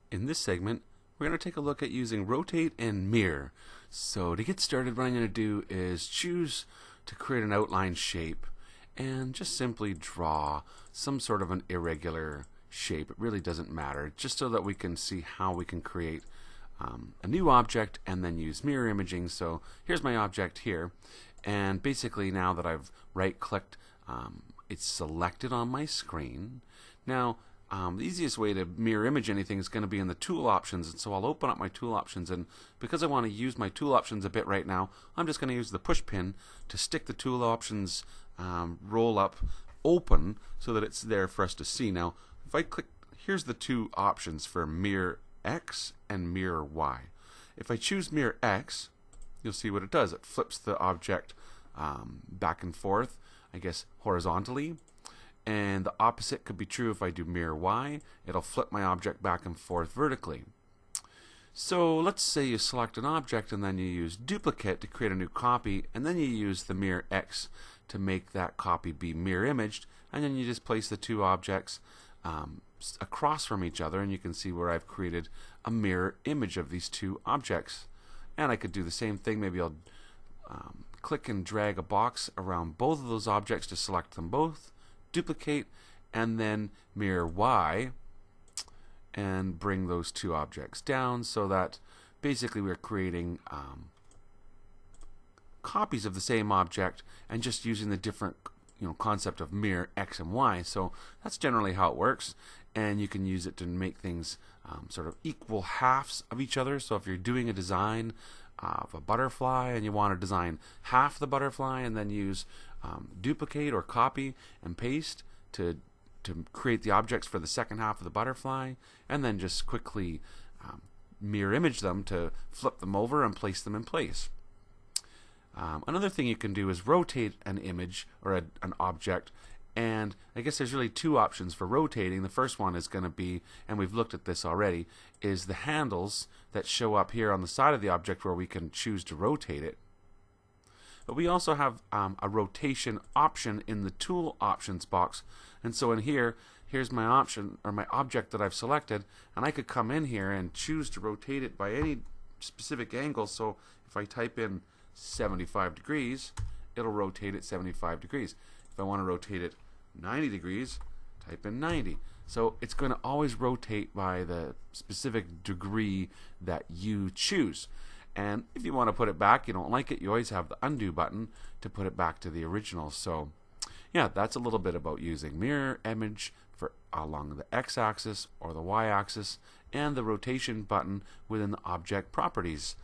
In this segment, we're going to take a look at using rotate and mirror. So to get started, what I'm going to do is choose to create an outline shape and just simply draw some sort of an irregular shape. It really doesn't matter, just so that we can see how we can create a new object and then use mirror imaging. So here's my object here, and basically now that I've right-clicked, it's selected on my screen. Now the easiest way to mirror image anything is going to be in the tool options, and so I'll open up my tool options, and because I want to use my tool options a bit right now, I'm just going to use the push pin to stick the tool options roll up open so that it's there for us to see. Now if I click, here's the two options for mirror X and mirror Y. If I choose mirror X, you'll see what it does. It flips the object back and forth, I guess horizontally. And the opposite could be true if I do mirror Y. It'll flip my object back and forth vertically. So let's say you select an object and then you use duplicate to create a new copy, and then you use the mirror X to make that copy be mirror imaged, and then you just place the two objects across from each other, and you can see where I've created a mirror image of these two objects. And I could do the same thing. Maybe I'll click and drag a box around both of those objects to select them both, duplicate, and then mirror Y and bring those two objects down, so that basically we're creating copies of the same object and just using the different concept of mirror X and Y. So that's generally how it works, and you can use it to make things sort of equal halves of each other. So if you're doing a design of a butterfly and you want to design half the butterfly, and then use duplicate or copy and paste to create the objects for the second half of the butterfly, and then just quickly mirror image them to flip them over and place them in place. Another thing you can do is rotate an image or an object, and I guess there's really two options for rotating. The first one is going to be, and we've looked at this already, is the handles that show up here on the side of the object where we can choose to rotate it. But we also have a rotation option in the tool options box, and so in here, here's my option or my object that I've selected, and I could come in here and choose to rotate it by any specific angle. So if I type in 75 degrees, it'll rotate it 75 degrees. If I want to rotate it 90 degrees, type in 90. So it's going to always rotate by the specific degree that you choose. And if you want to put it back, you don't like it, you always have the undo button to put it back to the original. So yeah, that's a little bit about using mirror image for along the X-axis or the Y-axis, and the rotation button within the object properties.